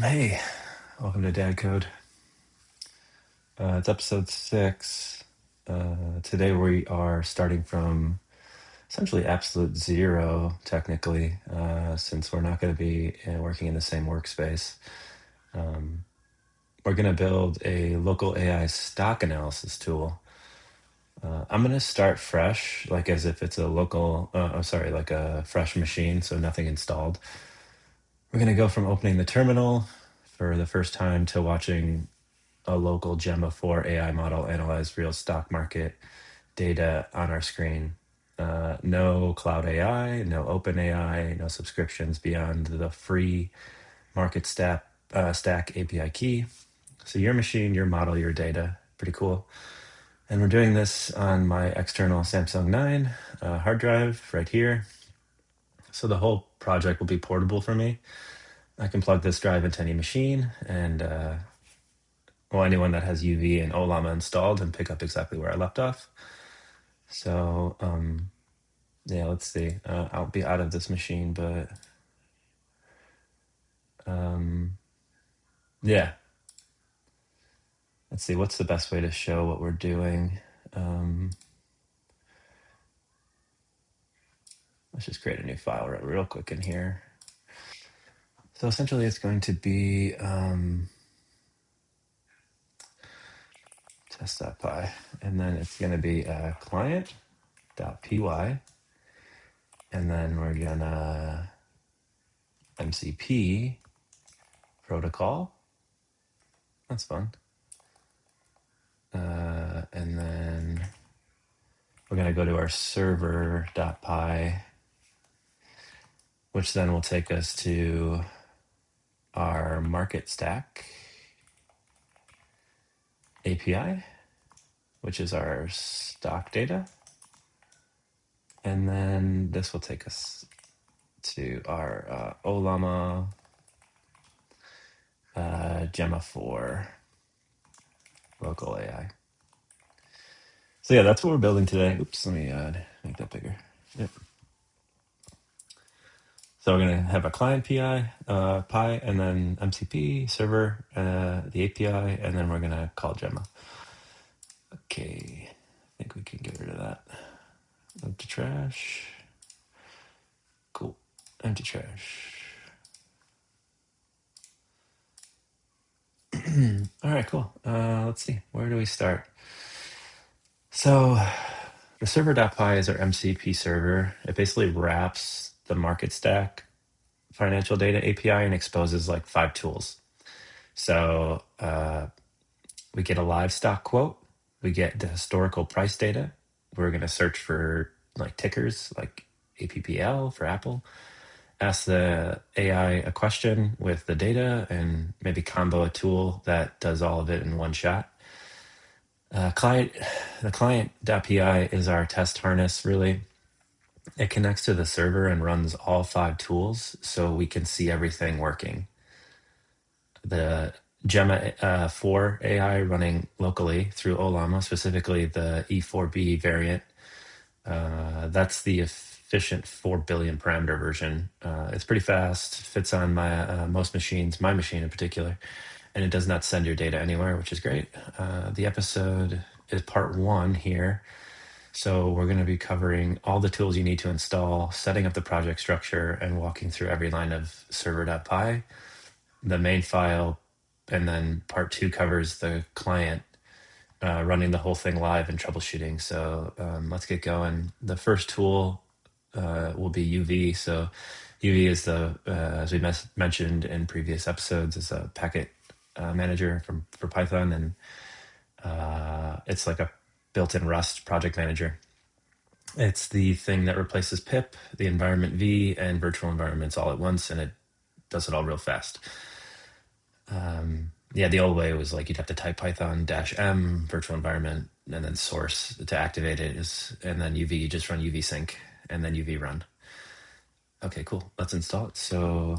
Hey, welcome to DadCode. It's episode 6. Today we are starting from essentially absolute zero, technically, since we're not going to be working in the same workspace. We're going to build a local AI stock analysis tool. I'm going to start fresh, like as if it's a local, like a fresh machine, so nothing installed. We're going to go from opening the terminal for the first time to watching a local Gemma 4 AI model analyze real stock market data on our screen. No cloud AI, no open AI, no subscriptions beyond the free MarketStack Stack API key. So your machine, your model, your data. Pretty cool. And we're doing this on my external Samsung 9 hard drive right here. So the whole project will be portable for me. I can plug this drive into any machine and anyone that has UV and Ollama installed and pick up exactly where I left off. So yeah, let's see. I'll be out of this machine, but yeah. Let's see, what's the best way to show what we're doing? Let's just create a new file real quick in here. So essentially it's going to be test.py, and then it's going to be client.py, and then we're gonna MCP protocol. That's fun. And then we're going to go to our server.py, which then will take us to our MarketStack API, which is our stock data. And then this will take us to our Ollama Gemma 4 local AI. So yeah, that's what we're building today. Oops, let me make that bigger. Yep. So we're going to have a client PI, Pi, and then MCP server, the API, and then we're going to call Gemma. Okay, I think we can get rid of that. Empty trash. Cool. Empty trash. All right, cool. Let's see. Where do we start? So the server.py is our MCP server. It basically wraps the MarketStack financial data API and exposes like 5 tools. So we get a livestock quote. We get the historical price data. We're going to search for like tickers like APPL for Apple. Ask the AI a question with the data and maybe combo a tool that does all of it in one shot. The client.py is our test harness, really. It connects to the server and runs all 5 tools so we can see everything working. The Gemma 4 AI running locally through Ollama, specifically the E4B variant. That's the efficient 4 billion parameter version. It's pretty fast, fits on my most machines, my machine in particular, and it does not send your data anywhere, which is great. The episode is part 1 here. So we're going to be covering all the tools you need to install, setting up the project structure, and walking through every line of server.py, the main file, and then part 2 covers the client, running the whole thing live and troubleshooting. So let's get going. The first tool will be UV. So UV is the, as we mentioned in previous episodes, is a packet manager for Python, and it's like a built-in Rust project manager. It's the thing that replaces pip, the environment V, and virtual environments all at once, and it does it all real fast. Yeah, the old way was like you'd have to type Python -m virtual environment and then source to activate it, and then UV, you just run UV sync and then UV run. Okay, cool. Let's install it. So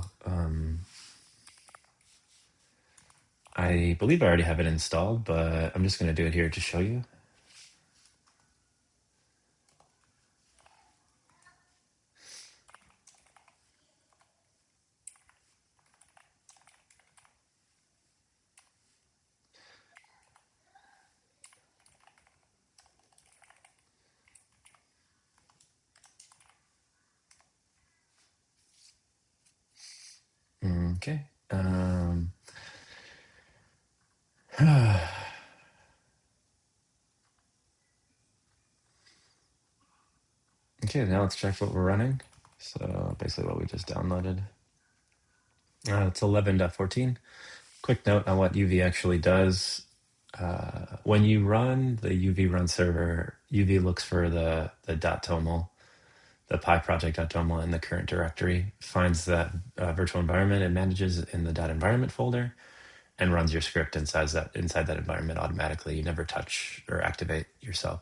I believe I already have it installed, but I'm just going to do it here to show you. Okay. Okay, now let's check what we're running. So basically what we just downloaded. It's 11.14. Quick note on what UV actually does. When you run the UV run server, UV looks for the .toml, the pi project.toml in the current directory, finds that virtual environment it manages in the .environment folder, and runs your script inside that environment automatically. You never touch or activate yourself.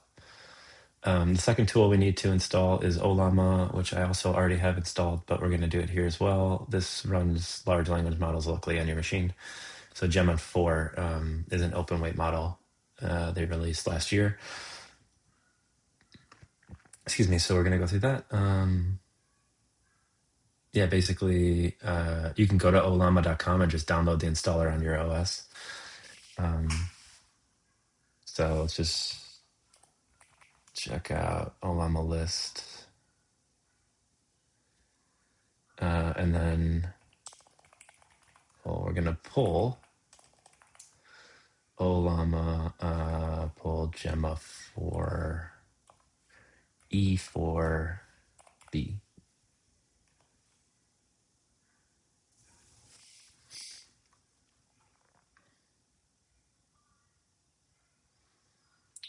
The second tool we need to install is Ollama, which I also already have installed, but we're going to do it here as well. This runs large language models locally on your machine. So Gemma 4 is an open weight model they released last year. Excuse me. So we're going to go through that. Yeah, basically, you can go to ollama.com and just download the installer on your OS. So let's just check out Ollama list. And then we're going to pull Ollama, pull Gemma 4 E4B.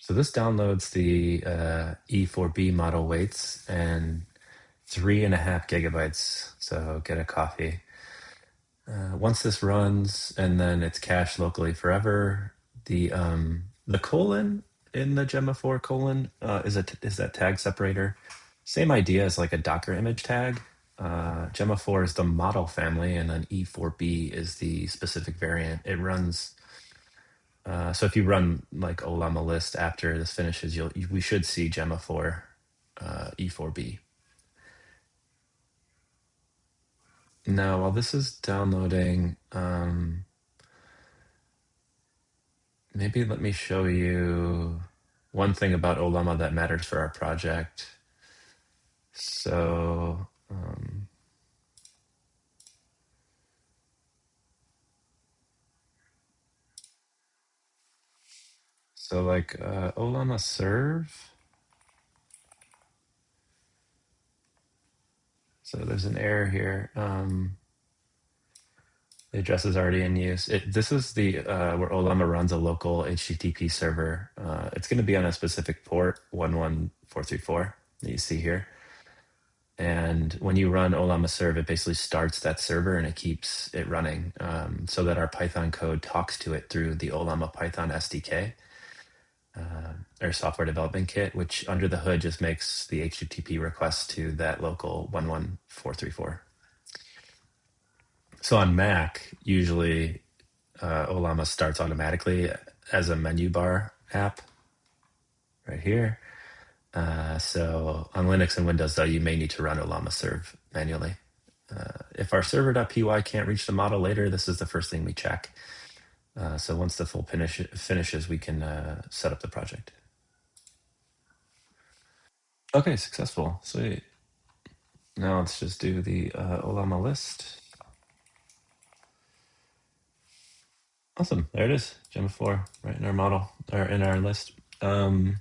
So this downloads the E4B model weights and 3.5 gigabytes. So get a coffee. Once this runs and then it's cached locally forever, the colon in the Gemma 4 colon is that tag separator. Same idea as like a Docker image tag. Gemma 4 is the model family, and then E4B is the specific variant. It runs. So if you run like Ollama list after this finishes, we should see Gemma 4 E4B. Now, while this is downloading, maybe let me show you one thing about Ollama that matters for our project. So, like Ollama serve. So there's an error here. The address is already in use. This is the where Ollama runs a local HTTP server. It's going to be on a specific port, 11434 that you see here. And when you run Ollama serve, it basically starts that server and it keeps it running so that our Python code talks to it through the Ollama Python SDK, or software development kit, which under the hood just makes the HTTP request to that local 11434. So on Mac, usually Ollama starts automatically as a menu bar app right here. So on Linux and Windows, though, you may need to run Ollama serve manually. If our server.py can't reach the model later, this is the first thing we check. So once the full finishes, we can set up the project. Okay, successful. Sweet. Now let's just do the Ollama list. Awesome. There it is. Gemma 4 right in our model, or in our list. Cool.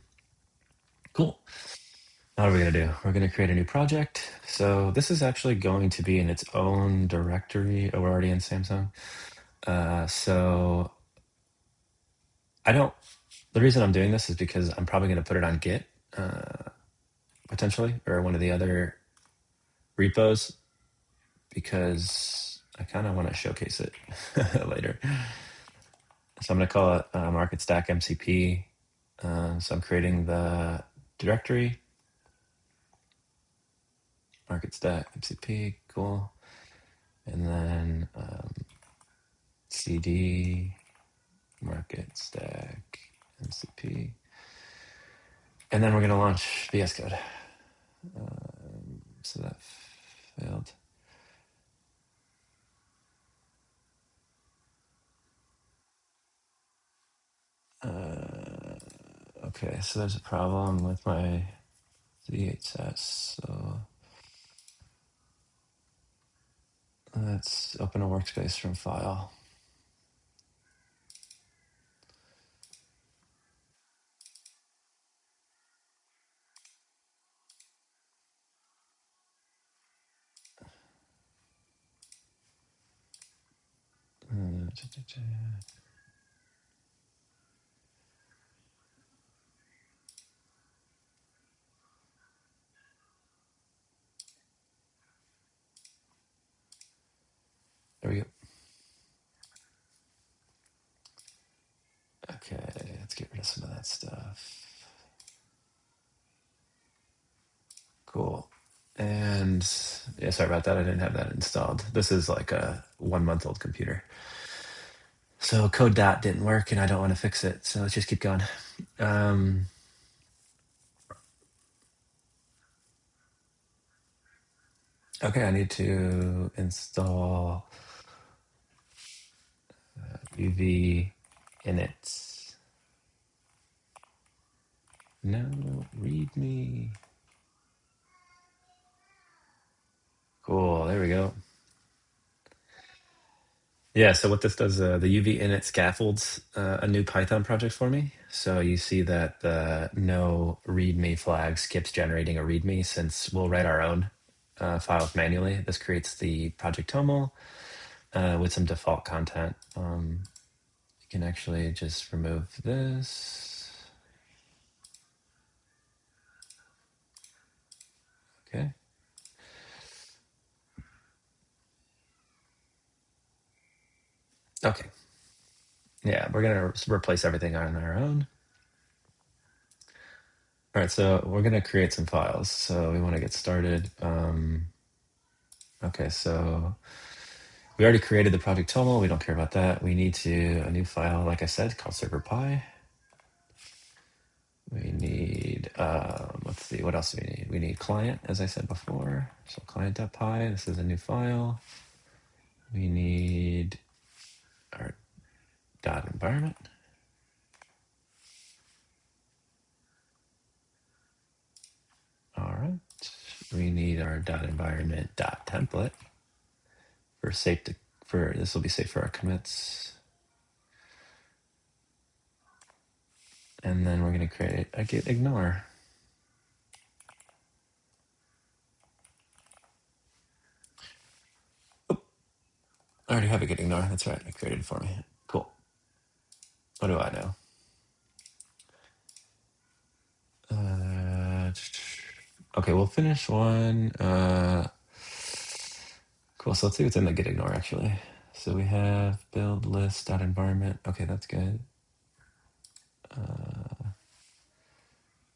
Now what are we going to do? We're going to create a new project. So this is actually going to be in its own directory. Oh, we're already in Samsung. So the reason I'm doing this is because I'm probably going to put it on Git, potentially, or one of the other repos, because I kind of want to showcase it later. So I'm going to call it MarketStack MCP. So I'm creating the directory, MarketStack MCP, cool. And then CD MarketStack MCP. And then we're going to launch VS Code. So that failed. Okay, so there's a problem with my VHS. So Let's open a workspace from file. There we go. Okay, let's get rid of some of that stuff. Cool. And yeah, sorry about that. I didn't have that installed. This is like a 1 month old computer. So code dot didn't work and I don't want to fix it. So let's just keep going. Okay, I need to install UV init. No, readme. Cool, there we go. Yeah, so what this does, the UV init scaffolds a new Python project for me. So you see that the no readme flag skips generating a readme since we'll write our own files manually. This creates the project toml with some default content. You can actually just remove this. Okay. Okay. Yeah, we're going to replace everything on our own. All right, so we're going to create some files. So we want to get started. Okay, so we already created the project toml. We don't care about that. We need a new file, like I said, called server.py. We need, let's see, what else do we need? We need client, as I said before. So client.py, this is a new file. We need our dot environment. All right. We need our dot environment dot template for safe to, for this will be safe for our commits. And then we're going to create a git ignore. Oh, I already have a git ignore. That's right. I created it for me. Cool. What do I know? Okay, we'll finish one. Cool. So let's see what's in the git ignore actually. So we have build list dot environment. Okay, that's good.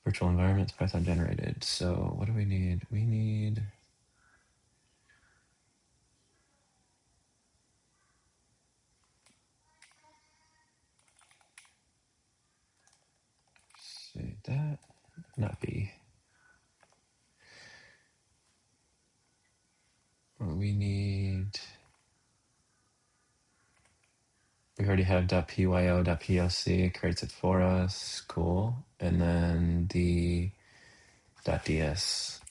Virtual environments Python generated. So what do we need? We need. See that, not B. We need. We already have .pyo.poc. It creates it for us. Cool. And then the .ds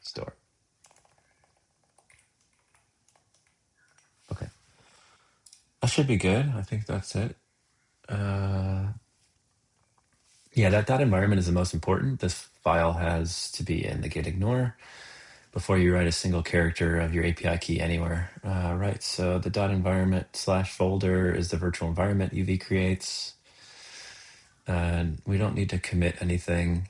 store. Okay. That should be good. I think that's it. Yeah, that environment is the most important. This file has to be in the git ignore before you write a single character of your API key anywhere. Right, so the .environment / folder is the virtual environment UV creates. And we don't need to commit anything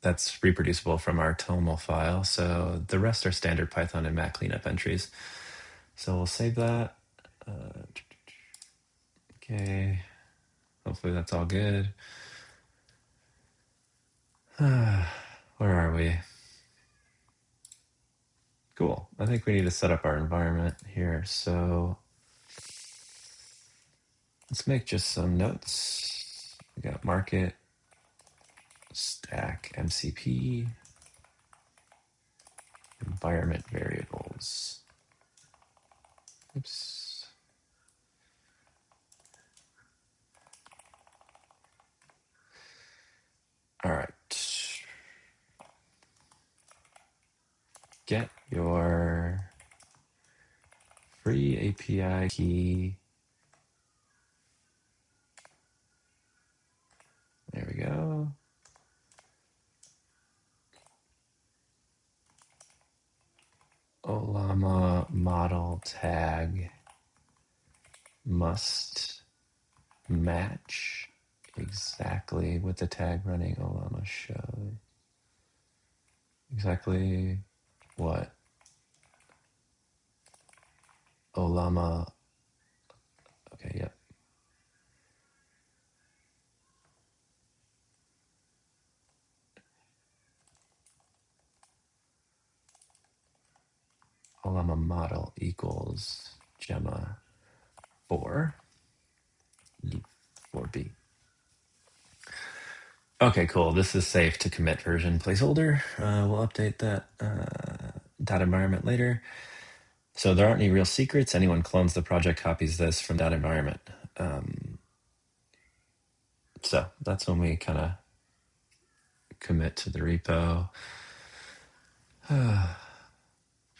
that's reproducible from our toml file. So the rest are standard Python and Mac cleanup entries. So we'll save that. Okay, hopefully that's all good. Where are we? Cool. I think we need to set up our environment here. So let's make just some notes. We got MarketStack MCP environment variables. Oops. All right. get your free API key. There we go. Ollama model tag must match exactly what the tag running Ollama shows. Exactly what Ollama. Okay, yep. Ollama model equals Gemma 4 E4B. Okay, cool. This is safe to commit version placeholder. We'll update that dot environment later. So there aren't any real secrets. Anyone clones the project copies this from that environment. So that's when we kind of commit to the repo.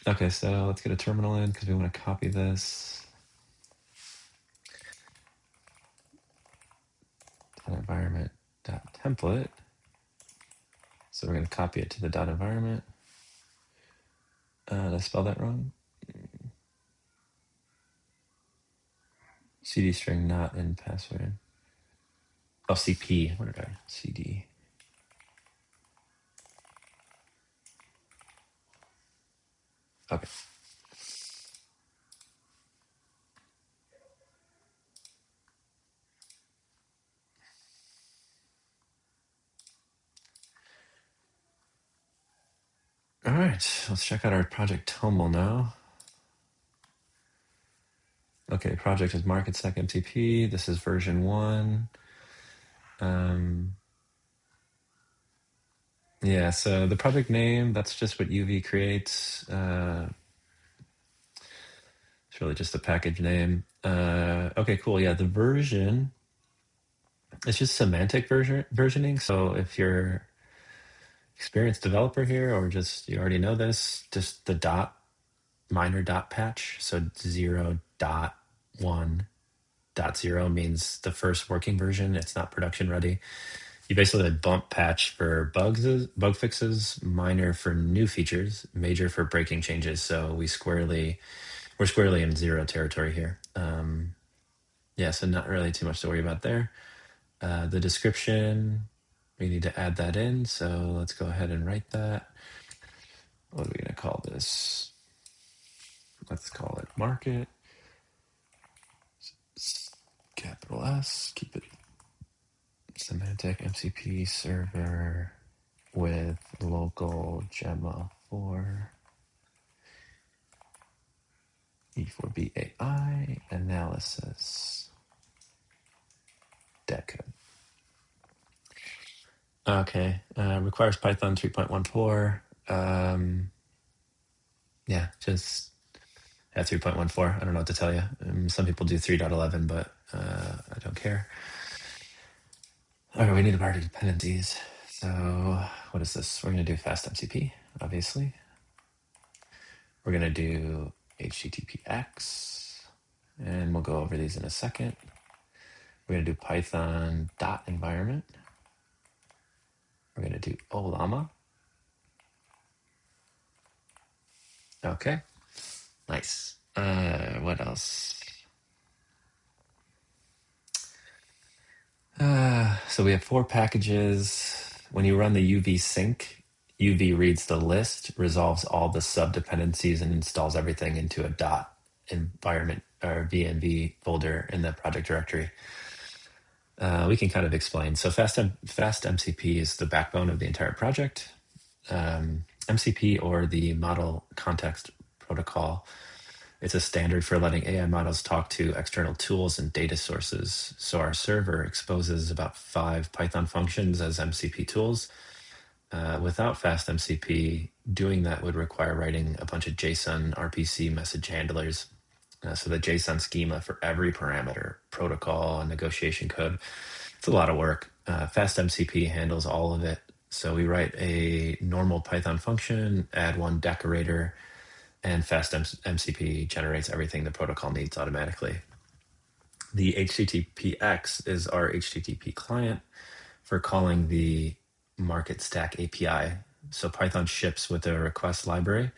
Okay, so let's get a terminal in because we want to copy this. Dot environment dot template. So we're going to copy it to the dot environment. Did I spell that wrong? CD string not in password. Oh, CP. What did I? CD. Okay. All right, let's check out our project toml now. Okay, project is MarketStack MCP. This is version 1. Yeah, so the project name, that's just what UV creates. It's really just a package name. Okay, cool. Yeah, the version, it's just semantic versioning. So if you're experienced developer here, or just you already know this, just the dot, minor dot patch. So 0.1.0 means the first working version. It's not production ready. You basically bump patch for bug fixes, minor for new features, major for breaking changes. So we're squarely in 0 territory here. Yeah, so not really too much to worry about there. The description, we need to add that in. So let's go ahead and write that. What are we going to call this? Let's call it market. Capital S, keep it semantic MCP server with local Gemma 4 E4B AI analysis DadCode. Okay, requires Python 3.14. Yeah, just 3.14. I don't know what to tell you. Some people do 3.11, but I don't care. Okay, we need to party dependencies. So what is this? We're going to do fast MCP, obviously. We're going to do HTTPX, and we'll go over these in a second. We're going to do Python dot environment. We're going to do Ollama. Okay, nice. What else? So we have 4 packages. When you run the UV sync, UV reads the list, resolves all the sub-dependencies, and installs everything into a dot environment or VNV folder in the project directory. We can kind of explain. So fast MCP is the backbone of the entire project. MCP, or the Model Context Protocol, it's a standard for letting AI models talk to external tools and data sources. So our server exposes about 5 Python functions as MCP tools. Without fast MCP, doing that would require writing a bunch of JSON RPC message handlers. So the JSON schema for every parameter, protocol, and negotiation code. It's a lot of work. Fast MCP handles all of it. So we write a normal Python function, add one decorator, and fast MCP generates everything the protocol needs automatically. The HTTPX is our HTTP client for calling the MarketStack API. So Python ships with a request library,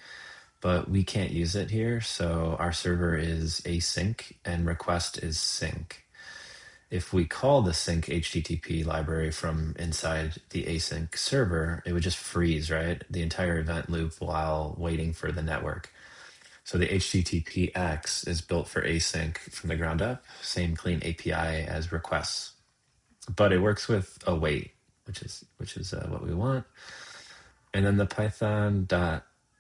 but we can't use it here. So our server is async and request is sync. If we call the sync HTTP library from inside the async server, it would just freeze, right? The entire event loop while waiting for the network. So the HTTPX is built for async from the ground up, same clean API as requests, but it works with await, which is what we want. And then the Python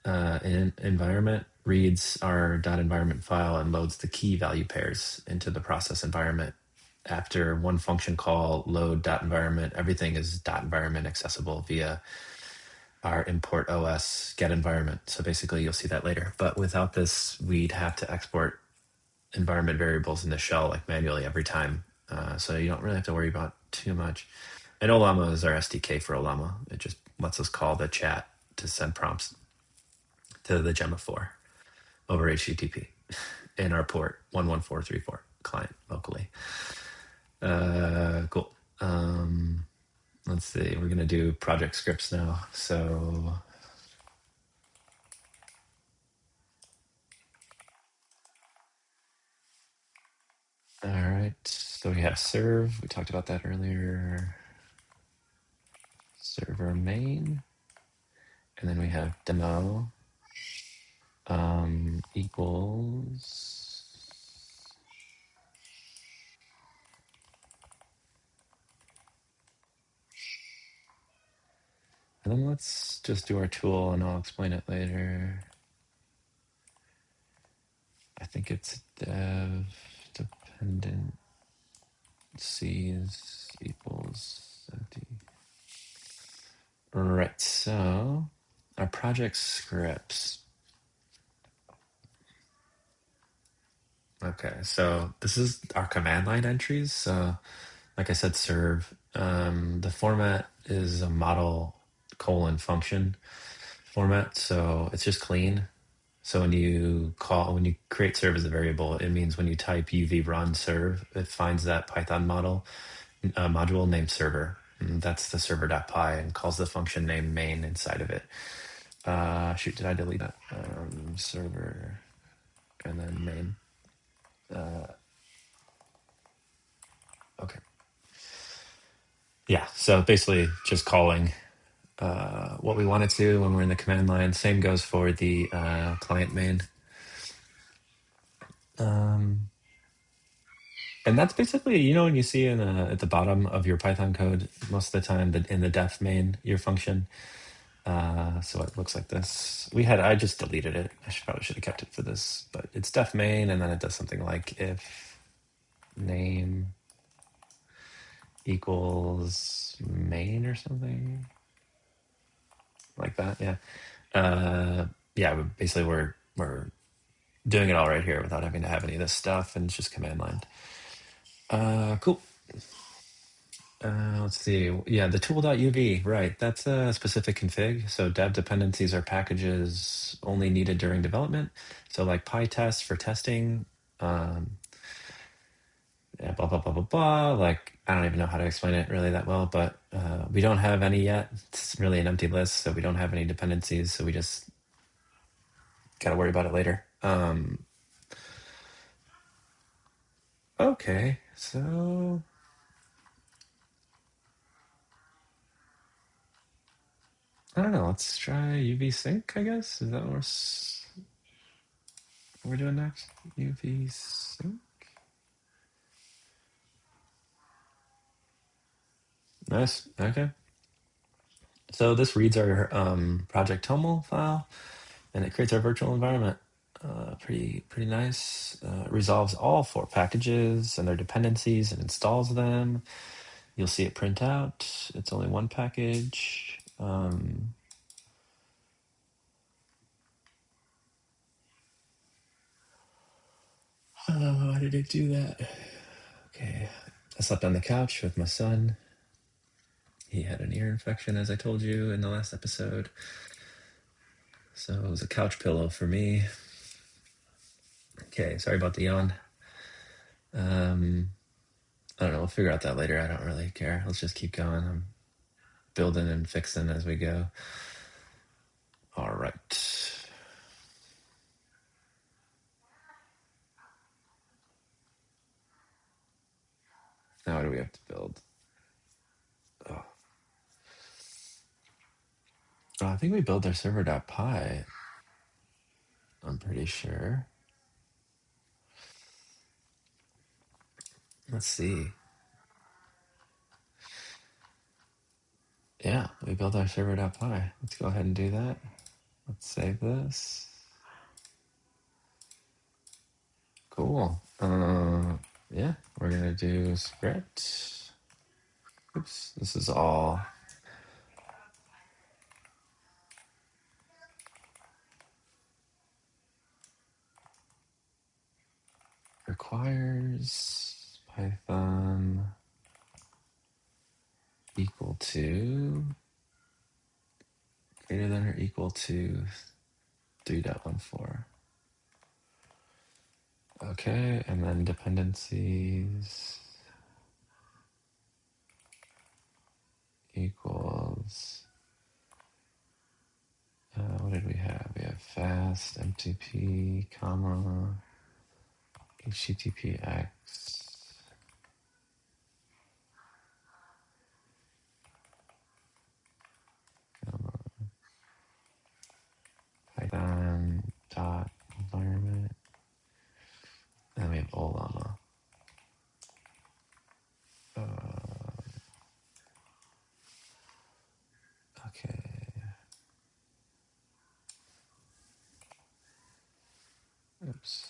environment reads our environment file and loads the key value pairs into the process environment. After one function call, load environment, everything is environment accessible via our import OS get environment. So basically you'll see that later. But without this, we'd have to export environment variables in the shell like manually every time. So you don't really have to worry about too much. And Ollama is our SDK for Ollama. It just lets us call the chat to send prompts to the Gemma 4 over HTTP in our port 11434 client locally. Cool. Let's see, we're gonna do project scripts now. So all right, so we have serve, we talked about that earlier. Server main, and then we have demo equals, and then let's just do our tool and I'll explain it later. I think it's dev dependencies equals empty. Right, so our project scripts. Okay, so this is our command line entries. So like I said, serve. The format is a model :function format, so it's just clean. So when you create serve as a variable, it means when you type uv run serve, it finds that Python module named server. And that's the server.py and calls the function named main inside of it. Shoot, did I delete that? Server and then main. Okay. Yeah, so basically just calling what we want it to when we're in the command line. Same goes for the client main. And that's basically, when you see at the bottom of your Python code, most of the time in the def main, your function. So it looks like this. I just deleted it. Probably should have kept it for this, but it's def main, and then it does something like if name equals main or something like that. Yeah. But basically we're doing it all right here without having to have any of this stuff, and it's just command line. Cool. Let's see. Yeah, the tool.uv, right. That's a specific config. So dev dependencies are packages only needed during development. So like PyTest for testing, yeah, blah, blah, blah, blah, blah. Like, I don't even know how to explain it really that well, but we don't have any yet. It's really an empty list, so we don't have any dependencies. So we just got to worry about it later. Okay, so I don't know. Let's try UV sync, I guess. Is that what we're doing next? UV sync. Nice. Okay. So this reads our project toml file, and it creates our virtual environment. Pretty nice. It resolves all 4 packages and their dependencies and installs them. You'll see it print out. It's only one package. Why did it do that? Okay. I slept on the couch with my son. He had an ear infection, as I told you in the last episode. So it was a couch pillow for me. Okay, sorry about the yawn. I don't know, we'll figure out that later. I don't really care. Let's just keep going. I'm building and fixing as we go. All right. Now what do we have to build? Oh, I think we built our server.py. I'm pretty sure. Let's see. Yeah, we built our server.py. Let's go ahead and do that. Let's save this. Cool. Yeah, we're gonna do script. Oops, this is all requires Python equal to greater than or equal to 3.14. Okay, and then dependencies equals, what did we have? We have fast, MCP, comma, HTTPX, comma, Python dot environment, and then we have Ollama. Okay. Oops.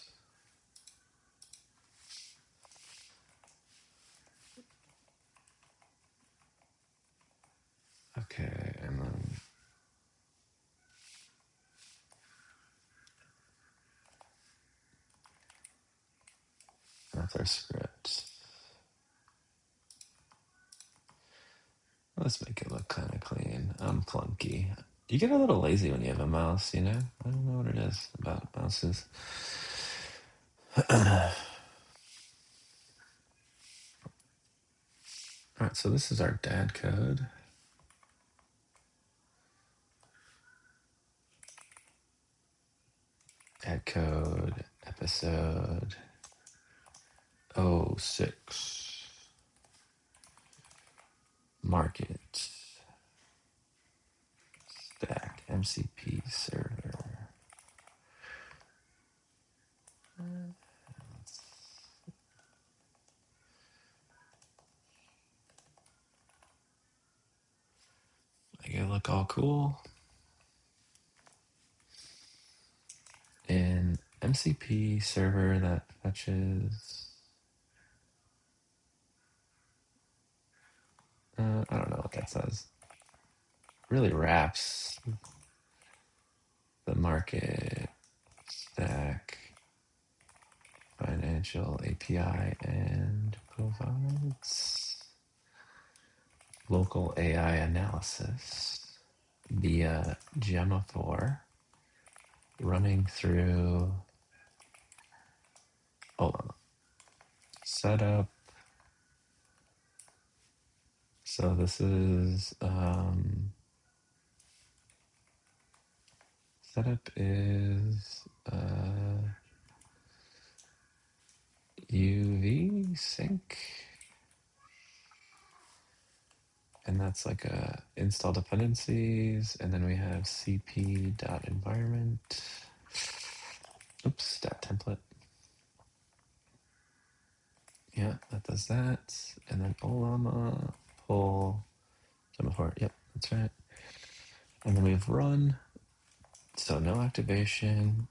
Okay, and then that's our script. Let's make it look kind of clean. I'm clunky. You get a little lazy when you have a mouse, you know? I don't know what it is about mouses. All right, so this is our DadCode. DadCode episode 06. Market Stack MCP Server. Make it look all cool. In MCP Server that fetches, I don't know what that says. Really wraps the market stack financial API and provides local AI analysis via Gemma 4 running through, hold on, setup. So this is, setup is UV sync. And that's like a install dependencies. And then we have cp.environment. Oops, dot template. Yeah, that does that. And then Ollama, pull, Gemma 4. Yep, that's right. And then we have run. So no activation.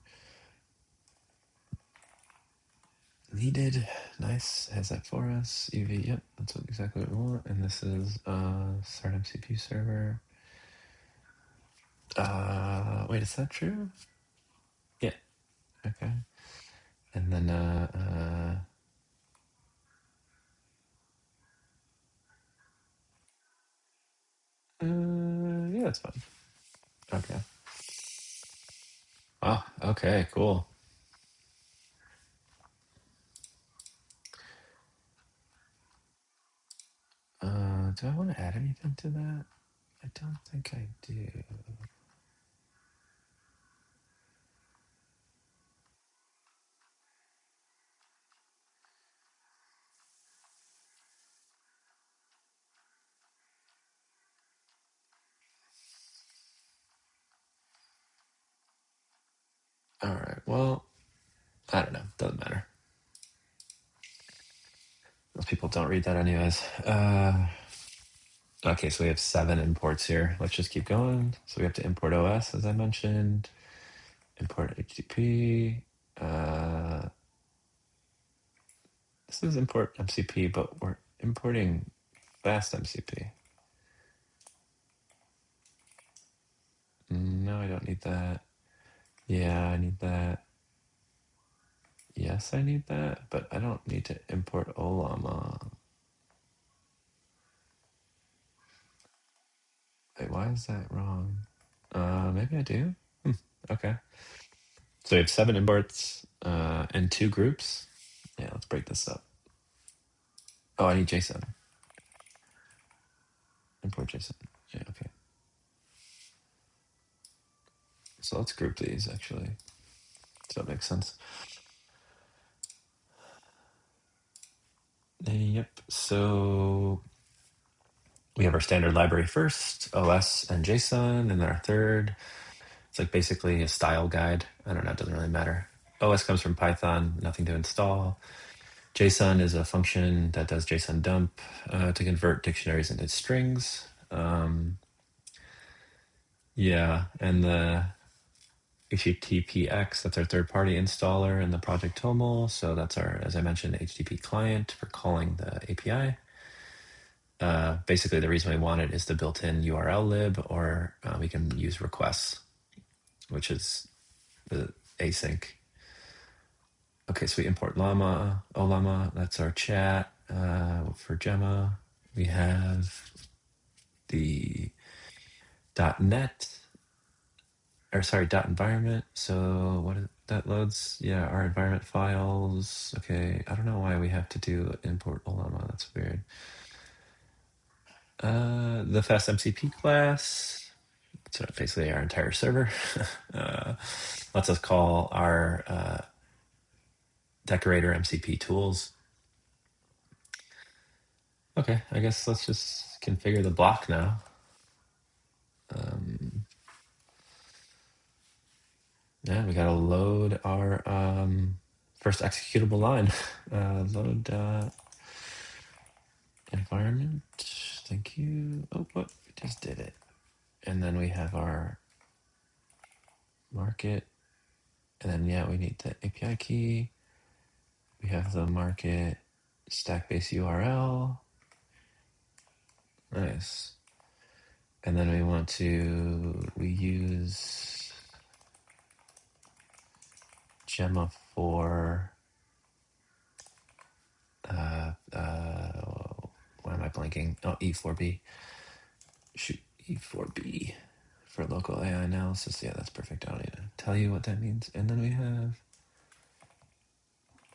Needed. Nice. Has that for us. UV. Yep, that's exactly what we want. And this is start MCP server. Wait, is that true? Yeah. Okay. And then Yeah, that's fine. Okay. Oh, okay, cool. Do I want to add anything to that? I don't think I do. All right, well, I don't know. Doesn't matter. Most people don't read that anyways. Okay, so we have 7 imports here. Let's just keep going. So we have to import OS, as I mentioned. Import HTTP. This is import MCP, but we're importing fast MCP. No, I don't need that. Yeah, I need that. Yes, I need that, but I don't need to import Ollama. Wait, why is that wrong? Maybe I do. Okay. So we have 7 imports and 2 groups. Yeah, let's break this up. Oh, I need JSON. Import JSON. Yeah, okay. So let's group these actually. Does that make sense? Yep. So we have our standard library first, OS and JSON, and then our third. It's like basically a style guide. I don't know, it doesn't really matter. OS comes from Python, nothing to install. JSON is a function that does JSON dump to convert dictionaries into strings. Yeah, and the HTTPX, that's our third-party installer in the project Toml. So that's our, as I mentioned, HTTP client for calling the API. Basically, the reason we want it is the built-in URL lib, or we can use requests, which is the async. Okay, so we import Ollama, that's our chat for Gemma. We have the .NET, or sorry, .environment. So what is, that loads, yeah, our environment files. Okay, I don't know why we have to do import Ollama, that's weird. The fast MCP class, so basically our entire server. Lets us call our decorator MCP tools. Okay, I guess let's just configure the block now. Yeah, we gotta load our first executable line. Load environment. Thank you. Oh, what? We just did it. And then we have our market. And then, yeah, we need the API key. We have the market stack base URL. Nice. And then we use Gemma for, why am I blanking? Oh, E4B. Shoot, E4B for local AI analysis. Yeah, that's perfect. I don't need to tell you what that means. And then we have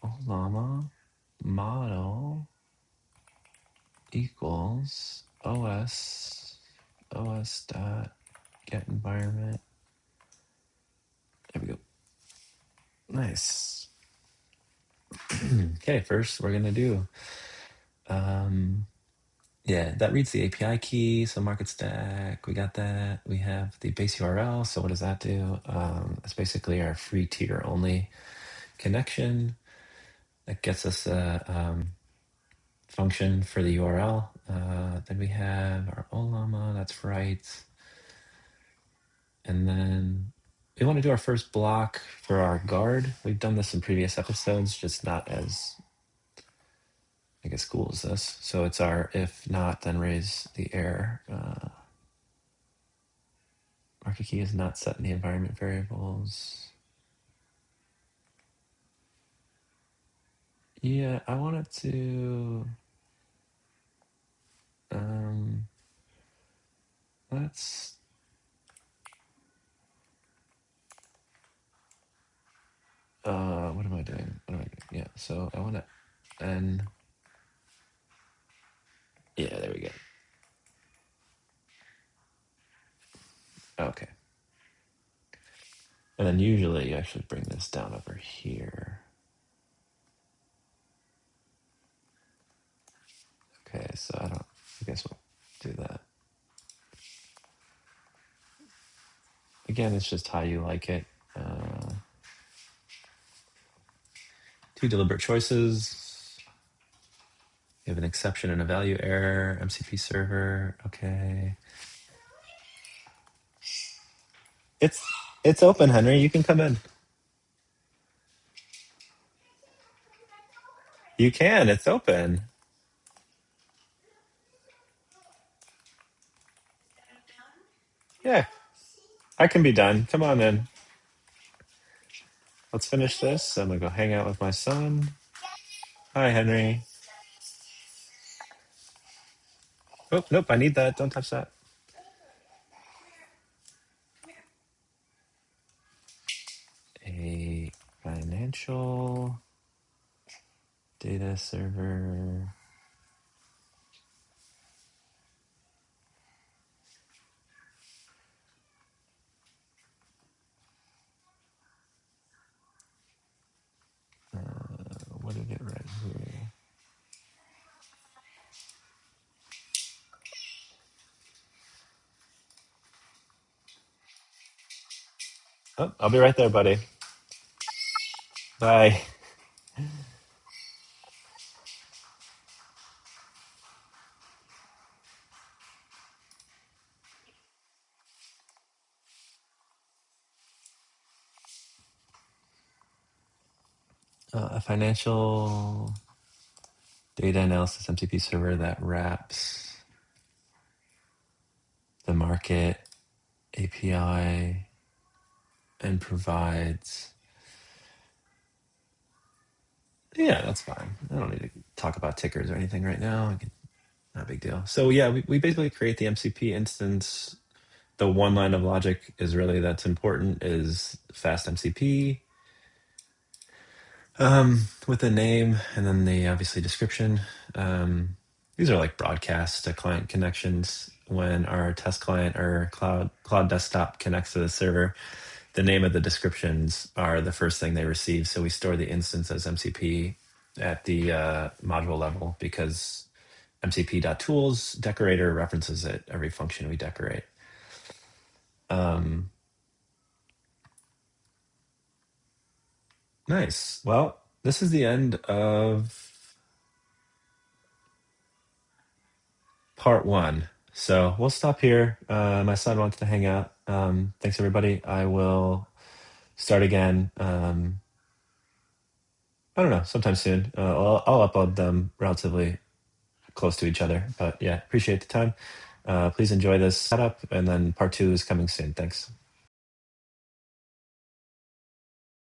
Ollama model equals os dot get environment. There we go. Nice. Okay, first we're gonna do yeah, that reads the API key. So MarketStack, we got that. We have the base URL. So what does that do? It's basically our free tier only connection that gets us a function for the URL. Then we have our Ollama, that's right. And then we want to do our first block for our guard. We've done this in previous episodes, just not as, I guess, cool as this. So it's our if not, then raise the error. Market key is not set in the environment variables. Yeah, I wanted to let's what am I doing? Yeah, so I want to n. Yeah, there we go. Okay. And then usually you actually bring this down over here. Okay, so I guess we'll do that. Again, it's just how you like it. Two deliberate choices. You have an exception and a value error. MCP server. Okay. It's open, Henry. You can come in. You can. It's open. Yeah, I can be done. Come on in. Let's finish this. I'm gonna go hang out with my son. Hi, Henry. Oh, nope. I need that. Don't touch that. A financial data server. What did it right here? Oh, I'll be right there, buddy. Bye. A financial data analysis MCP server that wraps the market API and provides. Yeah, that's fine. I don't need to talk about tickers or anything right now. Not a big deal. So yeah, we basically create the MCP instance. The one line of logic is really that's important is fast MCP with a name and then the obviously description. These are like broadcast to client connections. When our test client or cloud desktop connects to the server, the name of the descriptions are the first thing they receive. So we store the instance as MCP at the module level because mcp.tools decorator references it every function we decorate. Nice. Well, this is the end of part 1. So we'll stop here. My son wants to hang out. Thanks, everybody. I will start again. I don't know, sometime soon. I'll upload them relatively close to each other. But yeah, appreciate the time. Please enjoy this setup. And then part 2 is coming soon. Thanks.